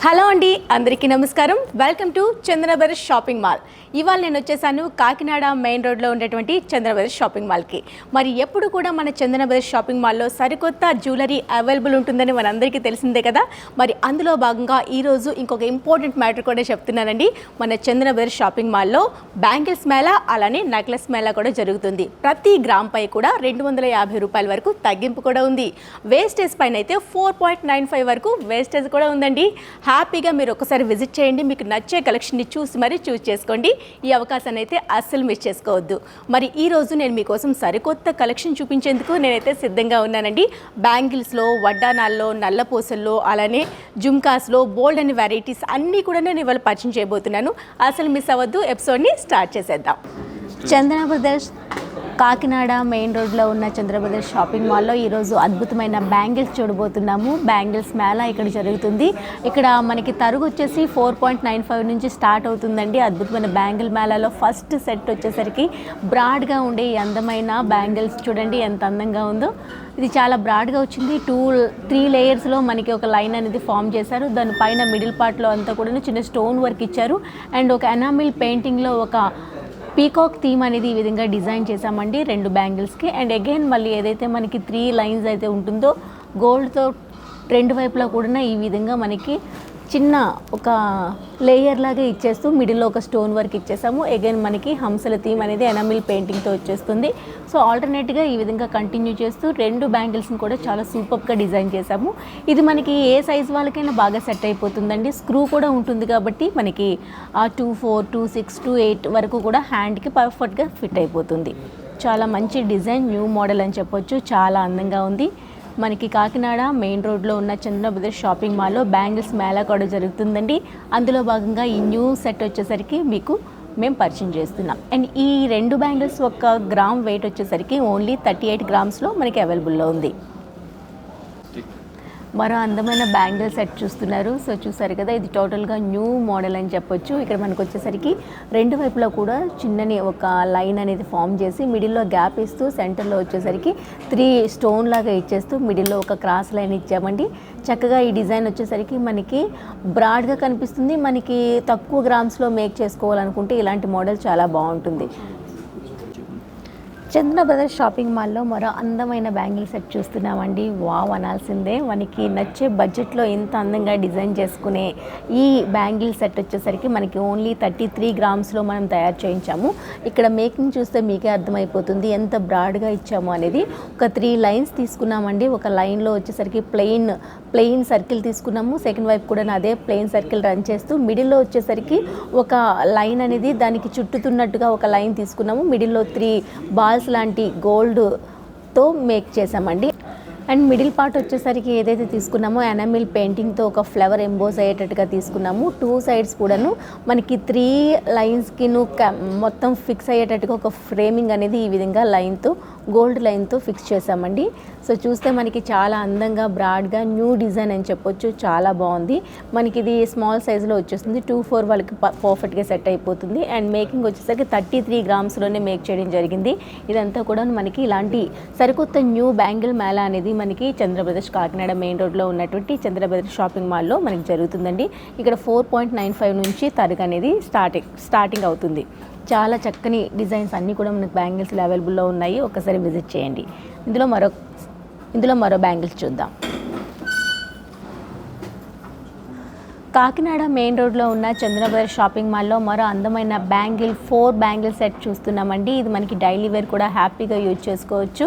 Hello అండి, అందరికీ నమస్కారం. Welcome to Chandana brothers shopping mall. ఇవాళ నేను వచ్చేసాను కాకినాడ మెయిన్ రోడ్లో ఉండేటువంటి చందన బ్రదర్స్ షాపింగ్ మాల్కి. మరి ఎప్పుడు కూడా మన చందన బ్రదర్స్ షాపింగ్ మాల్లో సరికొత్త జ్యువెలరీ అవైలబుల్ ఉంటుందని మనందరికీ తెలిసిందే కదా. మరి అందులో భాగంగా ఈరోజు ఇంకొక ఇంపార్టెంట్ మ్యాటర్ కూడా చెప్తున్నానండి. మన చందన బ్రదర్స్ షాపింగ్ మాల్లో బ్యాంగిల్స్ మేళా అలానే నెక్లెస్ మేళా కూడా జరుగుతుంది. ప్రతి గ్రామ్పై కూడా 250 రూపాయల వరకు తగ్గింపు కూడా ఉంది. వేస్టేజ్ పైన అయితే 4.95 వరకు వేస్టేజ్ కూడా ఉందండి. హ్యాపీగా మీరు ఒకసారి విజిట్ చేయండి. మీకు నచ్చే కలెక్షన్ని చూస్ చేసుకోండి. ఈ అవకాశాన్ని అయితే అస్సలు మిస్ చేసుకోవద్దు. మరి ఈరోజు నేను మీకోసం సరికొత్త కలెక్షన్ చూపించేందుకు నేనైతే సిద్ధంగా ఉన్నానండి. బ్యాంగిల్స్లో, వడ్డానాల్లో, నల్లపూసల్లో, అలానే జుమ్కాస్లో బోల్డ్ అనే వెరైటీస్ అన్నీ కూడా నేను ఇవాళ పరిచయం చేయబోతున్నాను. అసలు మిస్ అవ్వద్దు. ఎపిసోడ్ని స్టార్ట్ చేసేద్దాం. చందన బ్రదర్స్ కాకినాడ మెయిన్ రోడ్లో ఉన్న చంద్ర బ్రదర్స్ షాపింగ్ మాల్లో ఈరోజు అద్భుతమైన బ్యాంగిల్స్ చూడబోతున్నాము. బ్యాంగిల్స్ మేళా ఇక్కడ జరుగుతుంది. ఇక్కడ మనకి తరుగు వచ్చేసి 4.95 నుంచి స్టార్ట్ అవుతుందండి. అద్భుతమైన బ్యాంగిల్ మేళాలో ఫస్ట్ సెట్ వచ్చేసరికి బ్రాడ్గా ఉండే ఈ అందమైన బ్యాంగిల్స్ చూడండి ఎంత అందంగా ఉందో. ఇది చాలా బ్రాడ్గా వచ్చింది. 2-3 లేయర్స్లో మనకి ఒక లైన్ అనేది ఫామ్ చేశారు. దానిపైన మిడిల్ పార్ట్లో అంతా కూడా చిన్న స్టోన్ వర్క్ ఇచ్చారు. అండ్ ఒక ఎనామిల్ పెయింటింగ్లో ఒక పీకాక్ థీమ్ అనేది ఈ విధంగా డిజైన్ చేసామండి 2 బ్యాంగిల్స్కి. అండ్ అగైన్ మళ్ళీ ఏదైతే మనకి 3 లైన్స్ అయితే ఉంటుందో గోల్డ్తో 2 వైపులా కూడా ఈ విధంగా మనకి చిన్న ఒక లేయర్ లాగా ఇచ్చేస్తూ మిడిల్లో ఒక స్టోన్ వర్క్ ఇచ్చేసాము. అగైన్ మనకి హంసల థీమ్ అనేది ఎనామిల్ పెయింటింగ్తో వచ్చేస్తుంది. సో ఆల్టర్నేట్గా ఈ విధంగా కంటిన్యూ చేస్తూ 2 బ్యాంగిల్స్ని కూడా చాలా సూపర్గా డిజైన్ చేసాము. ఇది మనకి ఏ సైజ్ వాళ్ళకైనా బాగా సెట్ అయిపోతుందండి. స్క్రూ కూడా ఉంటుంది కాబట్టి మనకి 2-4, 2-6, 2-8 వరకు కూడా హ్యాండ్కి పర్ఫెక్ట్గా ఫిట్ అయిపోతుంది. చాలా మంచి డిజైన్, న్యూ మోడల్ అని చెప్పొచ్చు. చాలా అందంగా ఉంది. మనకి కాకినాడ మెయిన్ రోడ్లో ఉన్న చందన బ్రదర్స్ షాపింగ్ మాల్లో బ్యాంగిల్స్ మేళా కూడా జరుగుతుందండి. అందులో భాగంగా ఈ న్యూ సెట్ వచ్చేసరికి మీకు మేము పరిచయం చేస్తున్నాం. అండ్ ఈ 2 బ్యాంగిల్స్ ఒక గ్రామ్ వెయిట్ వచ్చేసరికి ఓన్లీ 38 గ్రామ్స్లో మనకి అవైలబుల్లో ఉంది. మరో అందమైన బ్యాంగిల్ సెట్ చూస్తున్నారు. సో చూసారు కదా, ఇది టోటల్గా న్యూ మోడల్ అని చెప్పొచ్చు. ఇక్కడ మనకు వచ్చేసరికి 2 వైపులా కూడా చిన్నని ఒక లైన్ అనేది ఫామ్ చేసి మిడిల్లో గ్యాప్ ఇస్తూ సెంటర్లో వచ్చేసరికి 3 స్టోన్ లాగా ఇచ్చేస్తూ మిడిల్లో ఒక క్రాస్ లైన్ ఇచ్చామండి. చక్కగా ఈ డిజైన్ వచ్చేసరికి మనకి బ్రాడ్గా కనిపిస్తుంది. మనకి తక్కువ గ్రామ్స్లో మేక్ చేసుకోవాలనుకుంటే ఇలాంటి మోడల్ చాలా బాగుంటుంది. చందన బ్రదర్స్ షాపింగ్ మాల్లో మరో అందమైన బ్యాంగిల్ సెట్ చూస్తున్నామండి. వావ్ అనాల్సిందే. మనకి నచ్చే బడ్జెట్లో ఇంత అందంగా డిజైన్ చేసుకునే ఈ బ్యాంగిల్ సెట్ వచ్చేసరికి మనకి ఓన్లీ 33 గ్రామ్స్లో మనం తయారు చేయించాము. ఇక్కడ మేకింగ్ చూస్తే మీకే అర్థమైపోతుంది ఎంత బ్రాడ్గా ఇచ్చాము అనేది. ఒక 3 లైన్స్ తీసుకున్నామండి. ఒక లైన్లో వచ్చేసరికి ప్లెయిన్ సర్కిల్ తీసుకున్నాము. సెకండ్ వైపు కూడా అదే ప్లెయిన్ సర్కిల్ రన్ చేస్తూ మిడిల్లో వచ్చేసరికి ఒక లైన్ అనేది దానికి చుట్టుతున్నట్టుగా ఒక లైన్ తీసుకున్నాము. మిడిల్లో 3 బాల్స్ లాంటి గోల్డ్తో మేక్ చేసామండి. అండ్ మిడిల్ పార్ట్ వచ్చేసరికి ఏదైతే తీసుకున్నామో ఎనామిల్ పెయింటింగ్తో ఒక ఫ్లవర్ ఎంబోస్ అయ్యేటట్టుగా తీసుకున్నాము. 2 సైడ్స్ కూడాను మనకి 3 లైన్స్కి మొత్తం ఫిక్స్ అయ్యేటట్టుగా ఒక ఫ్రేమింగ్ అనేది ఈ విధంగా గోల్డ్ లైన్తో ఫిక్స్ చేసామండి. సో చూస్తే మనకి చాలా అందంగా బ్రాడ్గా న్యూ డిజైన్ అని చెప్పొచ్చు. చాలా బాగుంది. మనకి ఇది స్మాల్ సైజులో వచ్చేస్తుంది. 2-4 వాళ్ళకి పర్ఫెక్ట్గా సెట్ అయిపోతుంది. అండ్ మేకింగ్ వచ్చేసరికి 33 గ్రామ్స్లోనే మేక్ చేయడం జరిగింది. ఇదంతా కూడా మనకి ఇలాంటి సరికొత్త న్యూ బ్యాంగిల్ మేళా అనేది మనకి చంద్ర బ్రదర్స్ కాకినాడ మెయిన్ రోడ్లో ఉన్నటువంటి చంద్ర బ్రదర్స్ షాపింగ్ మాల్లో మనకి జరుగుతుందండి. ఇక్కడ 4.95 నుంచి తరుగు అనేది స్టార్టింగ్ అవుతుంది. చాలా చక్కని డిజైన్స్ అన్నీ కూడా మనకు బ్యాంగిల్స్ అవైలబుల్లో ఉన్నాయి. ఒకసారి విజిట్ చేయండి. ఇందులో మరో బ్యాంగిల్స్ చూద్దాం. కాకినాడ మెయిన్ రోడ్లో ఉన్న చందన బ్రదర్స్ షాపింగ్ మాల్లో మరో అందమైన 4 బ్యాంగిల్ సెట్ చూస్తున్నామండి. ఇది మనకి డైలీ వేర్ కూడా హ్యాపీగా యూజ్ చేసుకోవచ్చు.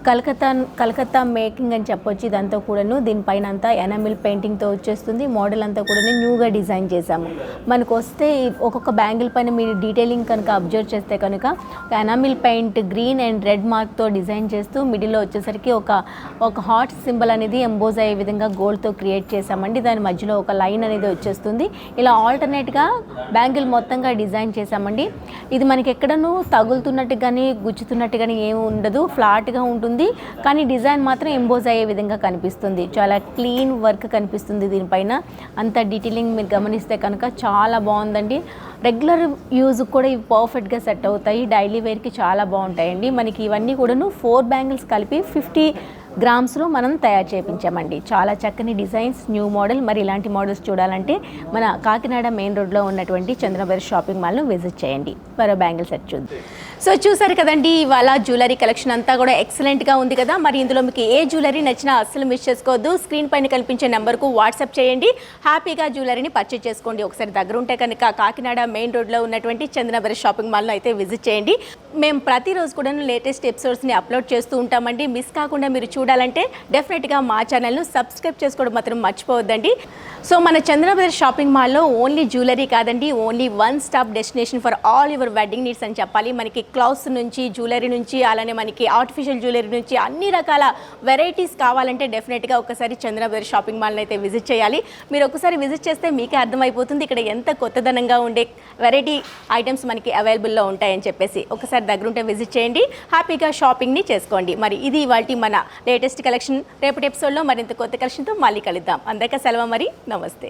కలకత్తా మేకింగ్ అని చెప్పొచ్చు. ఇదంతా కూడాను దీనిపైన అంతా ఎనామిల్ పెయింటింగ్తో వచ్చేస్తుంది. మోడల్ అంతా కూడా న్యూగా డిజైన్ చేశాము. మనకు వస్తే ఒక్కొక్క బ్యాంగిల్ పైన మీరు డీటెయిలింగ్ కనుక అబ్జర్వ్ చేస్తే కనుక enamel paint green and red మార్క్తో డిజైన్ చేస్తూ మిడిల్లో వచ్చేసరికి ఒక హార్ట్ సింబల్ అనేది ఎంబోజ్ అయ్యే విధంగా గోల్డ్తో క్రియేట్ చేశామండి. దాని మధ్యలో ఒక లైన్ అనేది వచ్చేస్తుంది. ఇలా ఆల్టర్నేట్గా బ్యాంగిల్ మొత్తంగా డిజైన్ చేశామండి. ఇది మనకి ఎక్కడనూ తగులుతున్నట్టు కానీ గుచ్చుతున్నట్టు కానీ ఏమి ఉండదు. ఫ్లాట్గా ఉంటుంది. కానీ డిజైన్ మాత్రం ఎంబోజ్ అయ్యే విధంగా కనిపిస్తుంది. చాలా క్లీన్ వర్క్ కనిపిస్తుంది. దీనిపైన అంత డీటెయిలింగ్ మీరు గమనిస్తే కనుక చాలా బాగుందండి. రెగ్యులర్ యూజ్ కూడా ఇవి పర్ఫెక్ట్గా సెట్ అవుతాయి. డైలీ వేర్కి చాలా బాగుంటాయండి. మనకి ఇవన్నీ కూడాను 4 బ్యాంగిల్స్ కలిపి గ్రామ్స్లో మనం తయారు చేయించామండి. చాలా చక్కని డిజైన్స్, న్యూ మోడల్. మరి ఇలాంటి మోడల్స్ చూడాలంటే మన కాకినాడ మెయిన్ రోడ్లో ఉన్నటువంటి చంద్ర బ్రదర్స్ షాపింగ్ మాల్ను విజిట్ చేయండి. మరో బ్యాంగిల్ సెట్ చూద్దాం. సో చూసారు కదండి, ఇవాళ జ్యువెలరీ కలెక్షన్ అంతా కూడా ఎక్సలెంట్గా ఉంది కదా. మరి ఇందులో మీకు ఏ జ్యువెలరీ నచ్చినా అస్సలు మిస్ చేసుకోవద్దు. స్క్రీన్ పైన కనిపించే నెంబర్కు వాట్సాప్ చేయండి. హ్యాపీగా జ్యువెలరీని పర్చేజ్ చేసుకోండి. ఒకసారి దగ్గర ఉంటే కనుక కాకినాడ మెయిన్ రోడ్లో ఉన్నటువంటి చందన బ్రదర్స్ షాపింగ్ మాల్ను అయితే విజిట్ చేయండి. మేము ప్రతిరోజు కూడా లేటెస్ట్ ఎపిసోడ్స్ని అప్లోడ్ చేస్తూ ఉంటామండి. మిస్ కాకుండా మీరు చూడాలంటే డెఫినెట్గా మా ఛానల్ను సబ్స్క్రైబ్ చేసుకోవడం మాత్రం మర్చిపోవద్దండి. సో మన చందన బ్రదర్స్ షాపింగ్ మాల్లో ఓన్లీ జ్యువెలరీ కాదండి, only one stop destination for all your wedding needs అని చెప్పాలి. మనకి క్లాత్స్ నుంచి, జ్యువెలరీ నుంచి, అలానే మనకి ఆర్టిఫిషియల్ జ్యువెలరీ నుంచి అన్ని రకాల వెరైటీస్ కావాలంటే డెఫినెట్గా ఒకసారి చందన బ్రదర్స్ షాపింగ్ మాల్ని అయితే విజిట్ చేయాలి. మీరు ఒకసారి విజిట్ చేస్తే మీకే అర్థమైపోతుంది ఇక్కడ ఎంత కొత్తదనంగా ఉండే వెరైటీ ఐటమ్స్ మనకి అవైలబుల్లో ఉంటాయని చెప్పేసి. ఒకసారి దగ్గరుంటే విజిట్ చేయండి, హ్యాపీగా షాపింగ్ని చేసుకోండి. మరి ఇది ఇవాల్టి మన లేటెస్ట్ కలెక్షన్. రేపటి ఎపిసోడ్లో మరింత కొత్త కలెక్షన్తో మళ్ళీ కలుద్దాం. అందరికీ సెలవు, మరి నమస్తే.